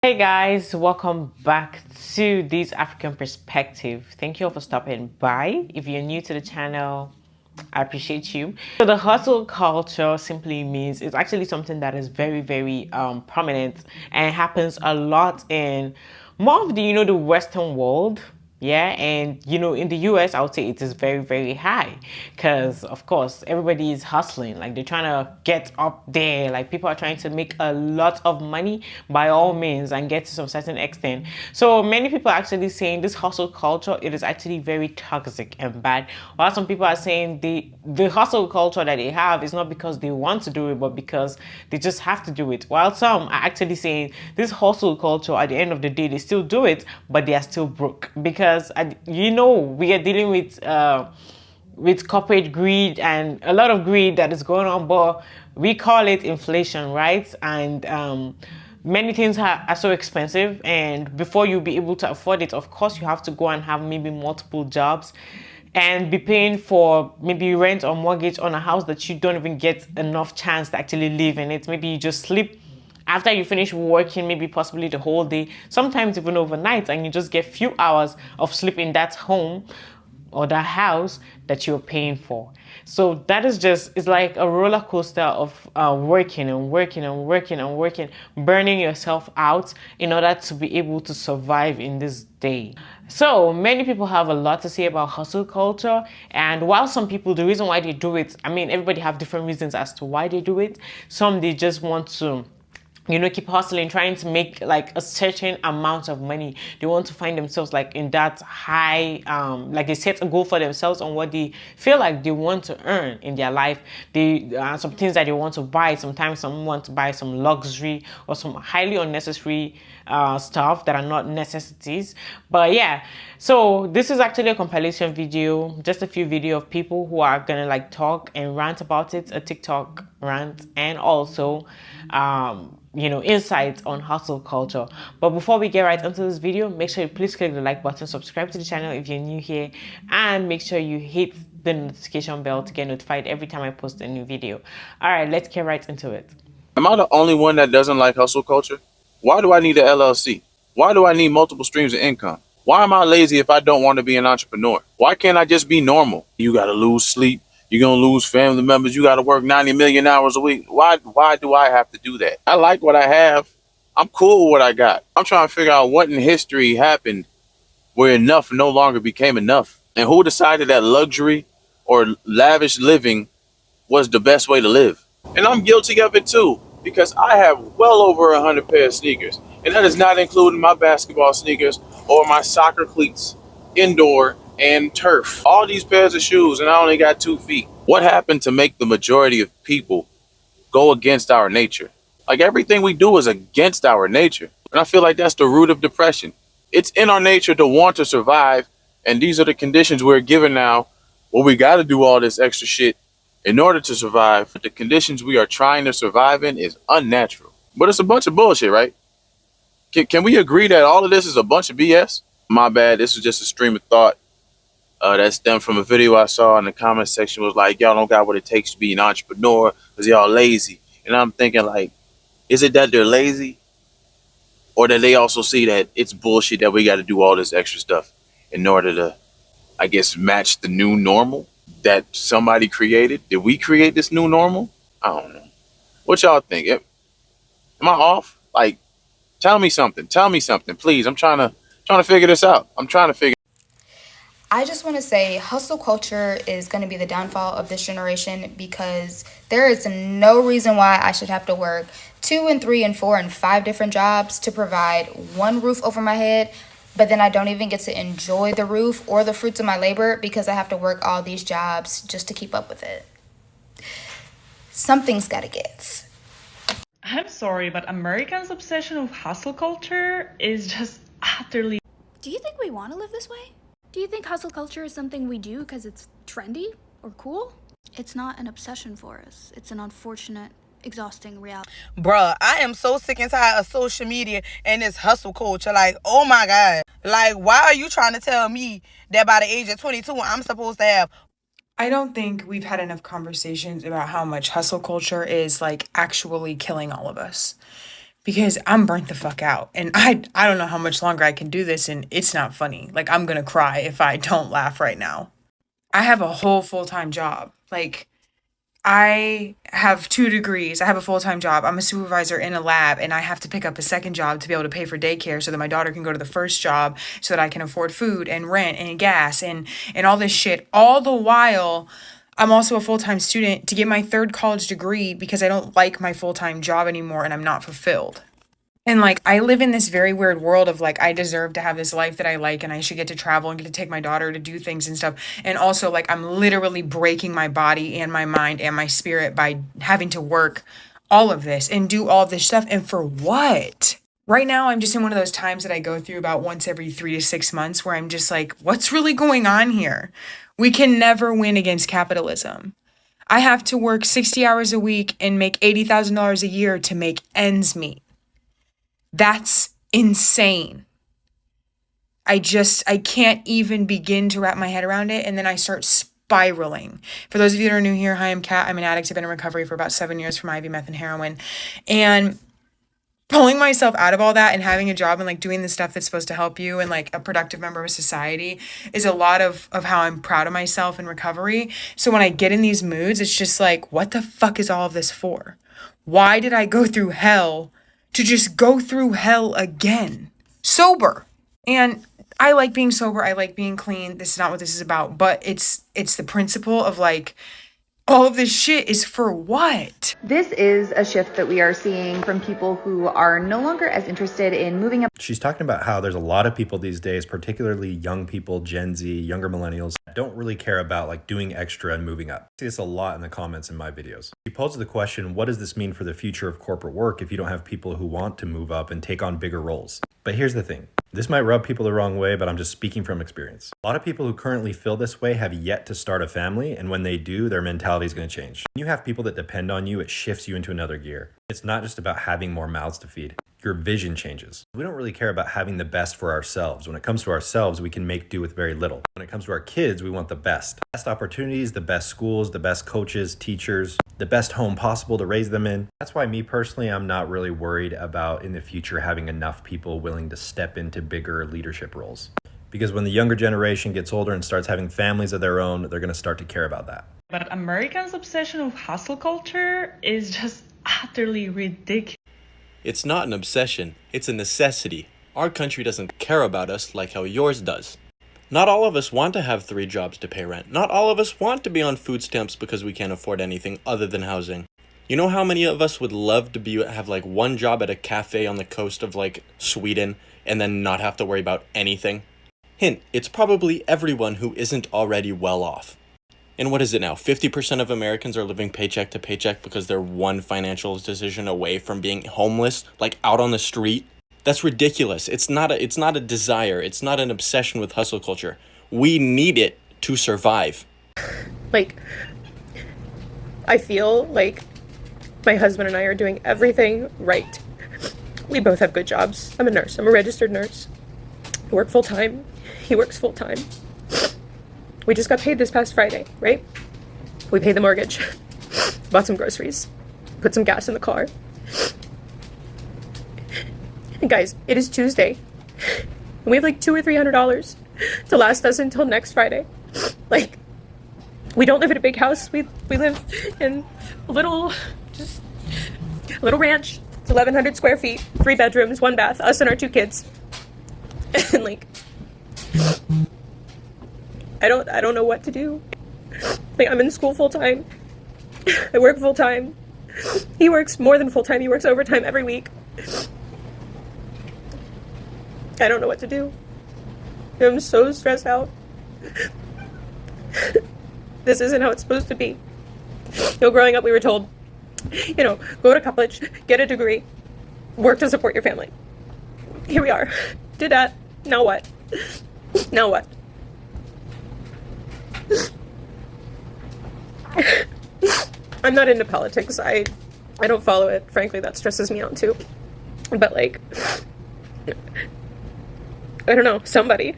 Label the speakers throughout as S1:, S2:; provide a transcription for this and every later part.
S1: Hey guys, welcome back to this African perspective. Thank you all for stopping by. If you're new to the channel, I appreciate you. So the hustle culture simply means it's actually something that is very prominent and happens a lot in more of the Western world. Yeah, and in the US, I would say it is very high because, of course, everybody is hustling. Like they're trying to get up there. Like people are trying to make a lot of money by all means and get to some certain extent. So many people are actually saying this hustle culture, it is actually very toxic and bad. While some people are saying the hustle culture that they have is not because they want to do it, but because they just have to do it. While some are actually saying this hustle culture, at the end of the day, they still do it, but they are still broke because we are dealing with corporate greed and a lot of greed that is going on, but we call it inflation, right? And many things are so expensive, and before you be able to afford it, of course you have to go and have maybe multiple jobs and be paying for maybe rent or mortgage on a house that you don't even get enough chance to actually live in it. Maybe you just sleep after you finish working, maybe possibly the whole day, sometimes even overnight, and you just get few hours of sleep in that home or that house that you're paying for. So that is just, it's like a roller coaster of working and working and working and working, burning yourself out in order to be able to survive in this day. So many people have a lot to say about hustle culture, and while some people, the reason why they do it, I mean, everybody have different reasons as to why they do it. Some, they just want to keep hustling, trying to make like a certain amount of money. They want to find themselves like in that high, like they set a goal for themselves on what they feel like they want to earn in their life. They some things that they want to buy. Sometimes some want to buy some luxury or some highly unnecessary stuff that are not necessities. But yeah, so this is actually a compilation video, just a few video of people who are gonna like talk and rant about it, a TikTok rant, and also insights on hustle culture. But before we get right into this video, make sure you please click the like button, subscribe to the channel if you're new here, and make sure you hit the notification bell to get notified every time I post a new video. All right, let's get right into it.
S2: Am I the only one that doesn't like hustle culture? Why do I need an LLC? Why do I need multiple streams of income? Why am I lazy if I don't want to be an entrepreneur? Why can't I just be normal? You got to lose sleep. You're going to lose family members. You got to work 90 million hours a week. Why do I have to do that? I like what I have. I'm cool with what I got. I'm trying to figure out what in history happened where enough no longer became enough. And who decided that luxury or lavish living was the best way to live? And I'm guilty of it too, because I have well over 100 pair of sneakers. And that is not including my basketball sneakers or my soccer cleats, indoor and turf. All these pairs of shoes, and I only got 2 feet. What happened to make the majority of people go against our nature? Like everything we do is against our nature. And I feel like that's the root of depression. It's in our nature to want to survive. And these are the conditions we're given now. Well, we got to do all this extra shit in order to survive. But the conditions we are trying to survive in is unnatural. But it's a bunch of bullshit, right? Can we agree that all of this is a bunch of BS? My bad. This is just a stream of thought that stemmed from a video I saw in the comment section. Was like, y'all don't got what it takes to be an entrepreneur because y'all lazy. And I'm thinking like, is it that they're lazy? Or that they also see that it's bullshit that we got to do all this extra stuff in order to, I guess, match the new normal that somebody created? Did we create this new normal? I don't know. What y'all think? Am I off? Like, tell me something, please. I'm trying to figure this out.
S3: I just want to say hustle culture is going to be the downfall of this generation because there is no reason why I should have to work 2 and 3 and 4 and 5 different jobs to provide one roof over my head, but then I don't even get to enjoy the roof or the fruits of my labor because I have to work all these jobs just to keep up with it. Something's got to give.
S4: I'm sorry, but Americans' obsession with hustle culture is just utterly.
S5: Do you think we want to live this way? Do you think hustle culture is something we do because it's trendy or cool? It's not an obsession for us. It's an unfortunate, exhausting reality.
S6: Bruh, I am so sick and tired of social media and this hustle culture. Like, oh my God. Like, why are you trying to tell me that by the age of 22, I'm supposed to have...
S7: I don't think we've had enough conversations about how much hustle culture is like actually killing all of us. because I'm burnt the fuck out. And I don't know how much longer I can do this, and it's not funny. Like, I'm gonna cry if I don't laugh right now. I have a whole full-time job. Like, I have 2 degrees. I have a full-time job. I'm a supervisor in a lab, and I have to pick up a second job to be able to pay for daycare so that my daughter can go to the first job so that I can afford food and rent and gas and all this shit. All the while, I'm also a full-time student to get my 3rd college degree because I don't like my full-time job anymore and I'm not fulfilled. And like, I live in this very weird world of like, I deserve to have this life that I like and I should get to travel and get to take my daughter to do things and stuff. And also like, I'm literally breaking my body and my mind and my spirit by having to work all of this and do all this stuff. And for what? Right now, I'm just in one of those times that I go through about once every 3 to 6 months where I'm just like, what's really going on here? We can never win against capitalism. I have to work 60 hours a week and make $80,000 a year to make ends meet. That's insane. I can't even begin to wrap my head around it. And then I start spiraling. For those of you that are new here, hi, I'm Kat. I'm an addict. I've been in recovery for about 7 years from IV, meth, and heroin. And pulling myself out of all that and having a job and like doing the stuff that's supposed to help you and like a productive member of society is a lot of how I'm proud of myself in recovery. So when I get in these moods, it's just like, what the fuck is all of this for? Why did I go through hell to just go through hell again? Sober. And I like being sober. I like being clean. This is not what this is about, but it's the principle of like, all of this shit is for what?
S8: This is a shift that we are seeing from people who are no longer as interested in moving up.
S9: She's talking about how there's a lot of people these days, particularly young people, Gen Z, younger millennials, that don't really care about like doing extra and moving up. I see this a lot in the comments in my videos. She poses the question, what does this mean for the future of corporate work if you don't have people who want to move up and take on bigger roles? But here's the thing. This might rub people the wrong way, but I'm just speaking from experience. A lot of people who currently feel this way have yet to start a family, and when they do, their mentality is going to change. When you have people that depend on you, it shifts you into another gear. It's not just about having more mouths to feed. Your vision changes. We don't really care about having the best for ourselves. When it comes to ourselves, we can make do with very little. When it comes to our kids, we want the best. Best opportunities, the best schools, the best coaches, teachers, the best home possible to raise them in. That's why me personally, I'm not really worried about in the future having enough people willing to step into bigger leadership roles. Because when the younger generation gets older and starts having families of their own, they're going to start to care about that.
S4: But Americans' obsession with hustle culture is just utterly ridiculous.
S10: It's not an obsession, it's a necessity. Our country doesn't care about us like how yours does. Not all of us want to have 3 jobs to pay rent. Not all of us want to be on food stamps because we can't afford anything other than housing. You know how many of us would love to have like one job at a cafe on the coast of like Sweden and then not have to worry about anything? Hint, it's probably everyone who isn't already well off. And what is it now? 50% of Americans are living paycheck to paycheck because they're one financial decision away from being homeless, like out on the street. That's ridiculous. It's not a desire. It's not an obsession with hustle culture. We need it to survive.
S11: Like, I feel like my husband and I are doing everything right. We both have good jobs. I'm a nurse. I'm a registered nurse. I work full time. He works full time. We just got paid this past Friday, right? We paid the mortgage, bought some groceries, put some gas in the car. And guys, it is Tuesday. And we have like $200 or $300 to last us until next Friday. Like, we don't live in a big house. We live in a little ranch. It's 1,100 square feet, 3 bedrooms, 1 bath, us and our 2 kids. And like, I don't know what to do. Like, I'm in school full time. I work full time. He works more than full time. He works overtime every week. I don't know what to do. I'm so stressed out. This isn't how it's supposed to be. Growing up, we were told, go to college, get a degree, work to support your family. Here we are. Did that. Now what? Now what? I'm not into politics. I don't follow it. Frankly, that stresses me out too. But like, I don't know, somebody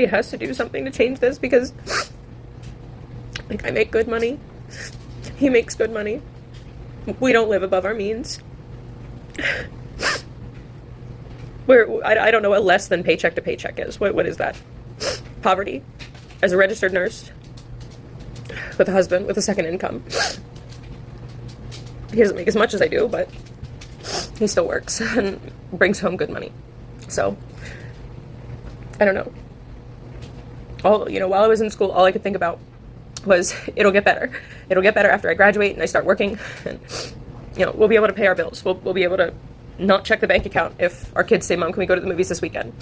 S11: has to do something to change this, because like, I make good money. He makes good money. We don't live above our means. I don't know what less than paycheck to paycheck is. What is that? Poverty. As a registered nurse, with a husband, with a second income. He doesn't make as much as I do, but he still works and brings home good money. So, I don't know. While I was in school, all I could think about was it'll get better. It'll get better after I graduate and I start working, and we'll be able to pay our bills. We'll be able to not check the bank account if our kids say, "Mom, can we go to the movies this weekend?"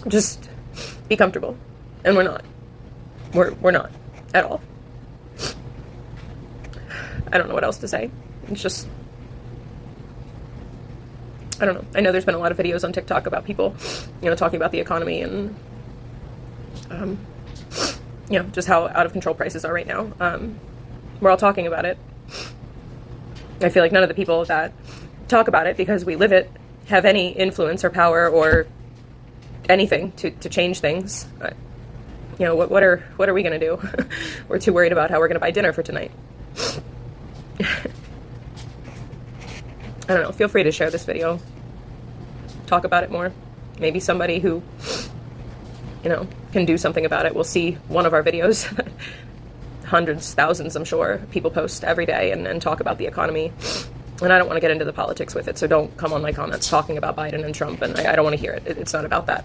S11: Just be comfortable. And we're not. We're not at all. I don't know what else to say. It's just, I don't know. I know there's been a lot of videos on TikTok about people, talking about the economy and, just how out of control prices are right now. We're all talking about it. I feel like none of the people that talk about it, because we live it, have any influence or power or anything to change things. What are we going to do? We're too worried about how we're going to buy dinner for tonight. I don't know. Feel free to share this video. Talk about it more. Maybe somebody who, can do something about it will see one of our videos. Hundreds, thousands, I'm sure, people post every day and talk about the economy. And I don't want to get into the politics with it, so don't come on my comments talking about Biden and Trump, and I don't want to hear it. It's not about that.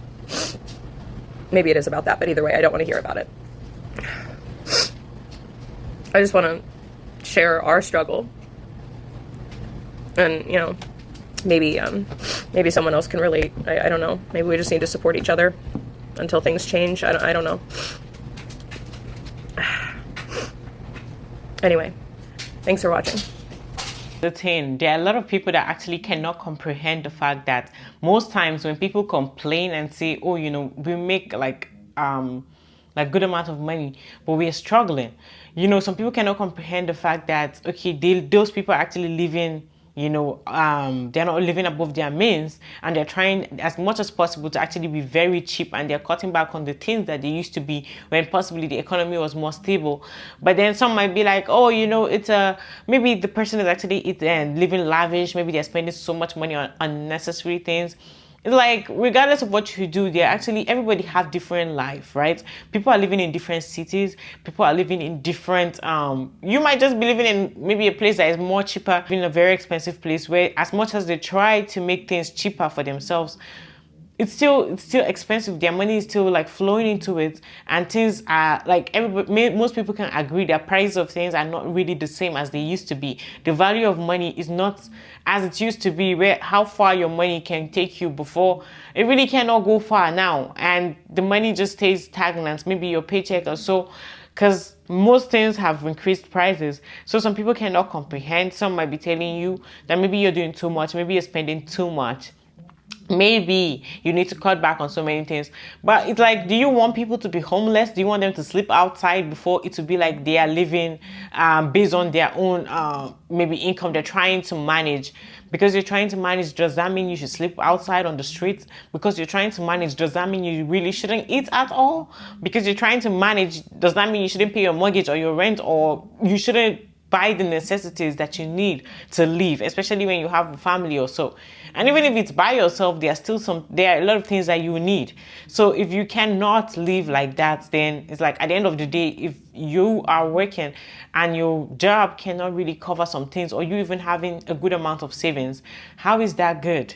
S11: Maybe it is about that, but either way, I don't want to hear about it. I just want to share our struggle. And, maybe someone else can relate. I don't know. Maybe we just need to support each other until things change. I don't know. Anyway, thanks for watching.
S1: The thing, there are a lot of people that actually cannot comprehend the fact that most times when people complain and say, oh, we make like good amount of money, but we are struggling. Some people cannot comprehend the fact that, okay, those people are actually living, they're not living above their means, and they're trying as much as possible to actually be very cheap, and they're cutting back on the things that they used to be when possibly the economy was more stable. But then some might be like, oh, it's maybe the person is actually living lavish, maybe they're spending so much money on unnecessary things. It's like, regardless of what you do, everybody have different life, right? People are living in different cities. People are living in different, you might just be living in maybe a place that is more cheaper, in a very expensive place where as much as they try to make things cheaper for themselves, it's still expensive. Their money is still like flowing into it, and things are like most people can agree that prices of things are not really the same as they used to be. The value of money is not as it used to be, where how far your money can take you before. It really cannot go far now, and the money just stays stagnant, maybe your paycheck or so, because most things have increased prices. So some people cannot comprehend. Some might be telling you that maybe you're doing too much, maybe you're spending too much. Maybe you need to cut back on so many things. But it's like, do you want people to be homeless? Do you want them to sleep outside before it to be like they are living based on their own maybe income they're trying to manage? Because you're trying to manage, does that mean you should sleep outside on the streets? Because you're trying to manage, does that mean you really shouldn't eat at all? Because you're trying to manage, does that mean you shouldn't pay your mortgage or your rent, or you shouldn't buy the necessities that you need to live, especially when you have a family or so? And even if it's by yourself, there are a lot of things that you need. So if you cannot live like that, then it's like, at the end of the day, if you are working and your job cannot really cover some things, or you even having a good amount of savings, how is that good?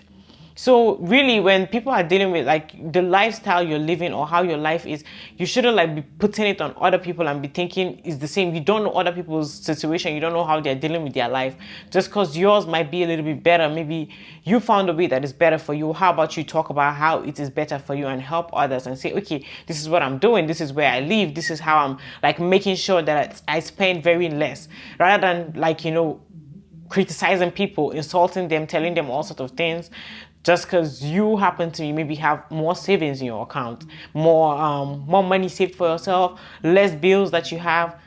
S1: So really, when people are dealing with like the lifestyle you're living or how your life is, you shouldn't like be putting it on other people and be thinking it's the same. You don't know other people's situation. You don't know how they're dealing with their life. Just because yours might be a little bit better, maybe you found a way that is better for you. How about you talk about how it is better for you and help others and say, okay, this is what I'm doing. This is where I live. This is how I'm like making sure that I spend very less, rather than like, criticizing people, insulting them, telling them all sorts of things, just because you happen to maybe have more savings in your account, more money saved for yourself, less bills that you have.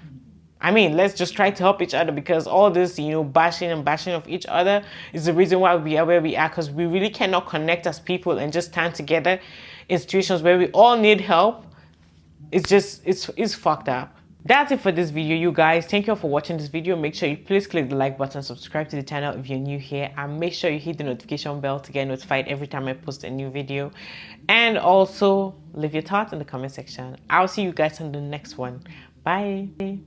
S1: I mean, let's just try to help each other, because all this, bashing of each other is the reason why we are where we are, because we really cannot connect as people and just stand together in situations where we all need help. It's fucked up. That's it for this video, you guys. Thank you all for watching this video. Make sure you please click the like button, subscribe to the channel if you're new here, and make sure you hit the notification bell to get notified every time I post a new video. And also leave your thoughts in the comment section. I'll see you guys in the next one. Bye.